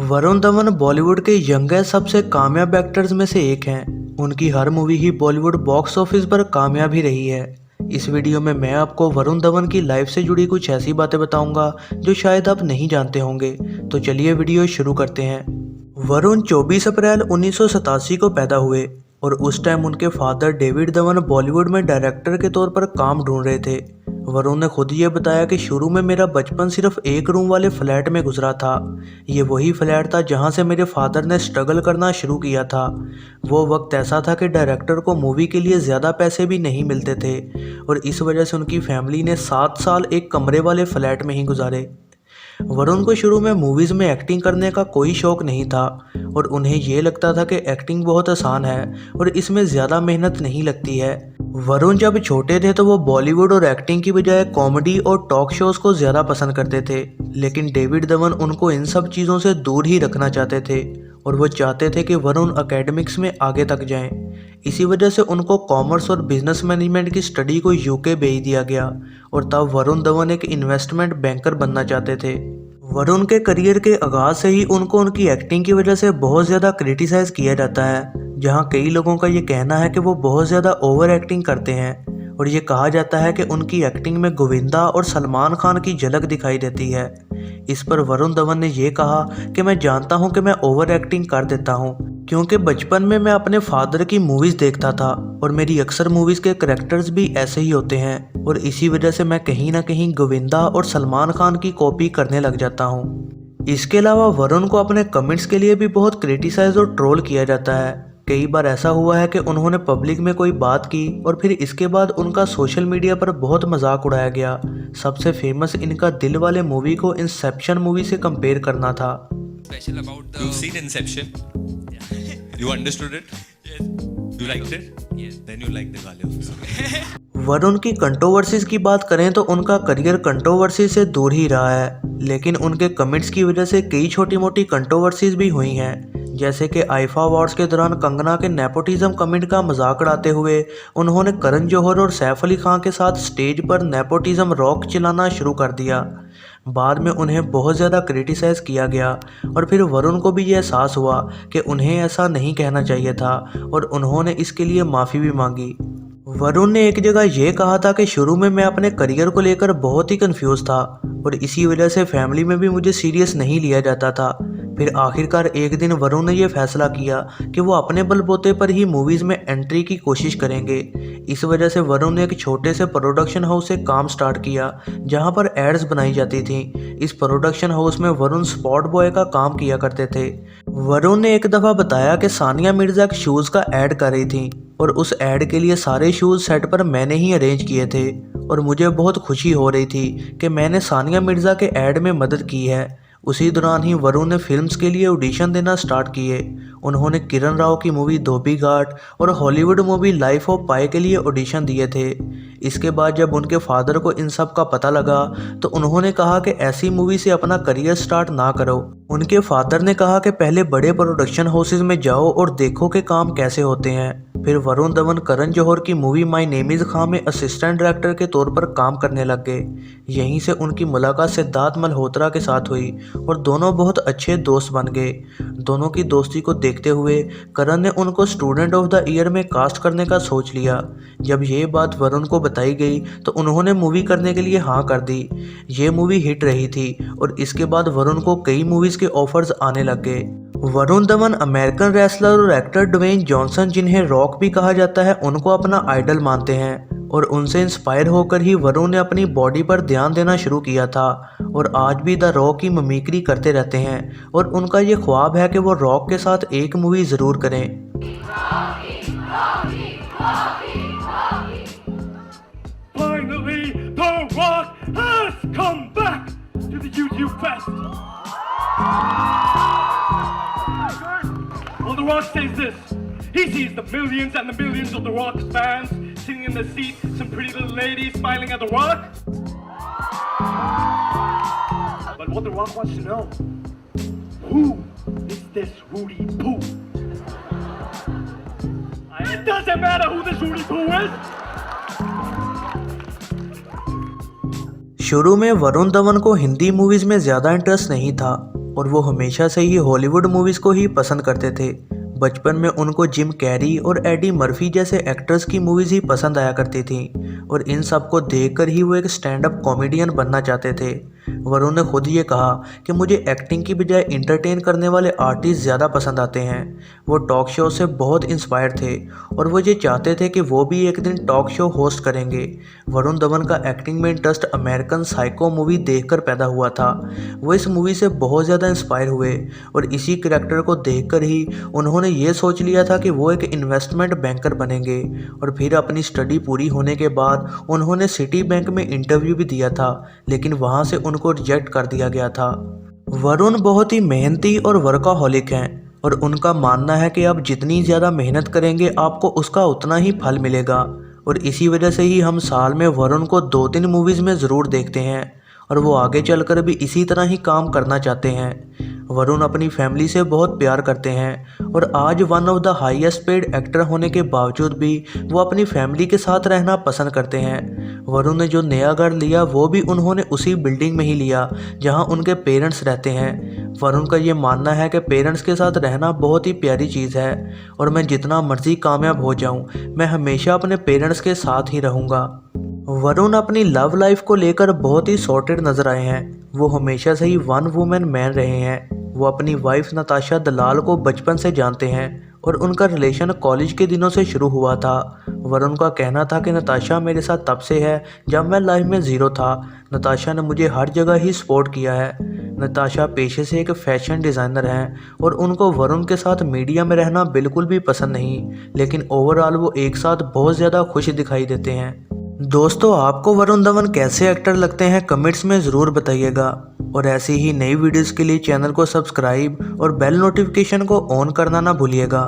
वरुण धवन बॉलीवुड के यंगेस्ट सबसे कामयाब एक्टर्स में से एक हैं। उनकी हर मूवी ही बॉलीवुड बॉक्स ऑफिस पर कामयाब ही रही है। इस वीडियो में मैं आपको वरुण धवन की लाइफ से जुड़ी कुछ ऐसी बातें बताऊंगा जो शायद आप नहीं जानते होंगे। तो चलिए वीडियो शुरू करते हैं। वरुण 24 अप्रैल 1987 को पैदा हुए और उस टाइम उनके फादर डेविड धवन बॉलीवुड में डायरेक्टर के तौर पर काम ढूंढ रहे थे। वरुण ने खुद ये बताया कि शुरू में मेरा बचपन सिर्फ एक रूम वाले फ्लैट में गुजरा था। ये वही फ्लैट था जहाँ से मेरे फादर ने स्ट्रगल करना शुरू किया था। वो वक्त ऐसा था कि डायरेक्टर को मूवी के लिए ज़्यादा पैसे भी नहीं मिलते थे और इस वजह से उनकी फैमिली ने 7 साल एक कमरे वाले फ्लैट में ही गुजारे। वरुण को शुरू में मूवीज़ में एक्टिंग करने का कोई शौक नहीं था और उन्हें ये लगता था कि एक्टिंग बहुत आसान है और इसमें ज़्यादा मेहनत नहीं लगती है। वरुण जब छोटे थे तो वो बॉलीवुड और एक्टिंग की बजाय कॉमेडी और टॉक शोज़ को ज़्यादा पसंद करते थे, लेकिन डेविड धवन उनको इन सब चीज़ों से दूर ही रखना चाहते थे और वो चाहते थे कि वरुण एकेडमिक्स में आगे तक जाएं। इसी वजह से उनको कॉमर्स और बिजनेस मैनेजमेंट की स्टडी को यूके भेज दिया गया और तब वरुण धवन एक इन्वेस्टमेंट बैंकर बनना चाहते थे। वरुण के करियर के आगाज़ से ही उनको उनकी एक्टिंग की वजह से बहुत ज़्यादा क्रिटिसाइज किया जाता है, जहां कई लोगों का ये कहना है कि वो बहुत ज़्यादा ओवर एक्टिंग करते हैं और ये कहा जाता है कि उनकी एक्टिंग में गोविंदा और सलमान खान की झलक दिखाई देती है। इस पर वरुण धवन ने ये कहा कि मैं जानता हूँ कि मैं ओवर एक्टिंग कर देता हूँ क्योंकि बचपन में मैं अपने फादर की मूवीज़ देखता था और मेरी अक्सर मूवीज़ के करैक्टर्स भी ऐसे ही होते हैं और इसी वजह से मैं कहीं ना कहीं गोविंदा और सलमान खान की कॉपी करने लग जाता हूँ। इसके अलावा वरुण को अपने कमेंट्स के लिए भी बहुत क्रिटिसाइज और ट्रोल किया जाता है। कई बार ऐसा हुआ है कि उन्होंने पब्लिक में कोई बात की और फिर इसके बाद उनका सोशल मीडिया पर बहुत मजाक उड़ाया गया। सबसे फेमस इनका दिल वाले मूवी को इंसेप्शन मूवी से कंपेयर करना था। You've seen Inception? You understood it? Yes. You liked it? Yes. Then you like Diwali also. Varun की कंट्रोवर्सीज की बात करें तो उनका करियर कंट्रोवर्सी से दूर ही रहा है, लेकिन उनके कमेंट्स की वजह से कई छोटी मोटी कंट्रोवर्सीज भी हुई हैं। जैसे कि आईफा अवार्ड्स के दौरान कंगना के नेपोटिज्म कमेंट का मजाक उड़ाते हुए उन्होंने करण जौहर और सैफ अली खान के साथ स्टेज पर नेपोटिज्म रॉक चलाना शुरू कर दिया। बाद में उन्हें बहुत ज़्यादा क्रिटिसाइज किया गया और फिर वरुण को भी ये एहसास हुआ कि उन्हें ऐसा नहीं कहना चाहिए था और उन्होंने इसके लिए माफ़ी भी मांगी। वरुण ने एक जगह ये कहा था कि शुरू में मैं अपने करियर को लेकर बहुत ही कंफ्यूज था और इसी वजह से फैमिली में भी मुझे सीरियस नहीं लिया जाता था। फिर आखिरकार एक दिन वरुण ने यह फैसला किया कि वो अपने बलबूते पर ही मूवीज़ में एंट्री की कोशिश करेंगे। इस वजह से वरुण ने एक छोटे से प्रोडक्शन हाउस से काम स्टार्ट किया जहां पर एड्स बनाई जाती थी। इस प्रोडक्शन हाउस में वरुण स्पॉट बॉय का काम किया करते थे। वरुण ने एक दफ़ा बताया कि सानिया मिर्ज़ा के शूज़ का ऐड कर रही थी और उस ऐड के लिए सारे शूज़ सेट पर मैंने ही अरेंज किए थे और मुझे बहुत खुशी हो रही थी कि मैंने सानिया मिर्ज़ा के ऐड में मदद की है। उसी दौरान ही वरुण ने फिल्म्स के लिए ऑडिशन देना स्टार्ट किए। उन्होंने किरण राव की मूवी धोबी घाट और हॉलीवुड मूवी लाइफ ऑफ पाई के लिए ऑडिशन दिए थे। इसके बाद जब उनके फादर को इन सब का पता लगा तो उन्होंने कहा कि ऐसी मूवी से अपना करियर स्टार्ट ना करो। उनके फादर ने कहा कि पहले बड़े प्रोडक्शन हाउसेज में जाओ और देखो कि काम कैसे होते हैं। फिर वरुण धवन करण जौहर की मूवी माय नेम इज़ खां में असिस्टेंट डायरेक्टर के तौर पर काम करने लग गए। यहीं से उनकी मुलाकात सिद्धार्थ मल्होत्रा के साथ हुई और दोनों बहुत अच्छे दोस्त बन गए। दोनों की दोस्ती को देखते हुए करण ने उनको स्टूडेंट ऑफ द ईयर में कास्ट करने का सोच लिया। जब ये बात वरुण को बताई गई तो उन्होंने मूवी करने के लिए हाँ कर दी। ये मूवी हिट रही थी और इसके बाद वरुण को कई मूवीज़ के ऑफर्स आने लग गए। वरुण धवन अमेरिकन रेसलर और एक्टर ड्वेन जॉनसन, जिन्हें रॉक भी कहा जाता है, उनको अपना आइडल मानते हैं और उनसे इंस्पायर होकर ही वरुण ने अपनी बॉडी पर ध्यान देना शुरू किया था और आज भी द रॉक की मिमिक्री करते रहते हैं और उनका ये ख्वाब है कि वो रॉक के साथ एक मूवी ज़रूर करें। Finally, The Rock has come back to the YouTube Fest. Well, The Rock says this. He sees the millions and the millions of The Rock's fans sitting in the seat, some pretty little ladies smiling at The Rock. But what The Rock wants to know, who is this Rudy Poo? It doesn't matter who this Rudy Poo is. शुरू में वरुण धवन को Hindi movies में ज़्यादा interest नहीं था और वो हमेशा से ही हॉलीवुड मूवीज़ को ही पसंद करते थे। बचपन में उनको जिम कैरी और एडी मर्फी जैसे एक्टर्स की मूवीज़ ही पसंद आया करती थी और इन सब को देखकर ही वो एक स्टैंड अप कॉमेडियन बनना चाहते थे। वरुण ने खुद ये कहा कि मुझे एक्टिंग की बजाय इंटरटेन करने वाले आर्टिस्ट ज़्यादा पसंद आते हैं। वो टॉक शो से बहुत इंस्पायर थे और वो ये चाहते थे कि वो भी एक दिन टॉक शो होस्ट करेंगे। वरुण धवन का एक्टिंग में इंटरेस्ट अमेरिकन साइको मूवी देखकर पैदा हुआ था। वो इस मूवी से बहुत ज़्यादा इंस्पायर हुए और इसी करैक्टर को देखकर ही उन्होंने ये सोच लिया था कि वो एक इन्वेस्टमेंट बैंकर बनेंगे। और फिर अपनी स्टडी पूरी होने के बाद उन्होंने सिटी बैंक में इंटरव्यू भी दिया था, लेकिन वहाँ से उनको रिजेक्ट कर दिया गया था। वरुण बहुत ही मेहनती और वर्काहॉलिक हैं और उनका मानना है कि आप जितनी ज़्यादा मेहनत करेंगे आपको उसका उतना ही फल मिलेगा। और इसी वजह से ही हम साल में वरुण को 2-3 मूवीज़ में ज़रूर देखते हैं और वो आगे चलकर भी इसी तरह ही काम करना चाहते हैं। वरुण अपनी फैमिली से बहुत प्यार करते हैं और आज one of the highest paid actor होने के बावजूद भी वो अपनी फैमिली के साथ रहना पसंद करते हैं। वरुण ने जो नया घर लिया वो भी उन्होंने उसी बिल्डिंग में ही लिया जहां उनके पेरेंट्स रहते हैं। वरुण का ये मानना है कि पेरेंट्स के साथ रहना बहुत ही प्यारी चीज़ है और मैं जितना मर्जी कामयाब हो जाऊं मैं हमेशा अपने पेरेंट्स के साथ ही रहूँगा। वरुण अपनी लव लाइफ को लेकर बहुत ही सॉर्टेड नजर आए हैं। वो हमेशा से ही वन वुमेन मैन रहे हैं। वो अपनी वाइफ नताशा दलाल को बचपन से जानते हैं और उनका रिलेशन कॉलेज के दिनों से शुरू हुआ था। वरुण का कहना था कि नताशा मेरे साथ तब से है जब मैं लाइफ में ज़ीरो था। नताशा ने मुझे हर जगह ही सपोर्ट किया है। नताशा पेशे से एक फैशन डिज़ाइनर हैं और उनको वरुण के साथ मीडिया में रहना बिल्कुल भी पसंद नहीं, लेकिन ओवरऑल वो एक साथ बहुत ज़्यादा खुश दिखाई देते हैं। दोस्तों, आपको वरुण धवन कैसे एक्टर लगते हैं कमेंट्स में ज़रूर बताइएगा और ऐसी ही नई वीडियोस के लिए चैनल को सब्सक्राइब और बेल नोटिफिकेशन को ऑन करना ना भूलिएगा।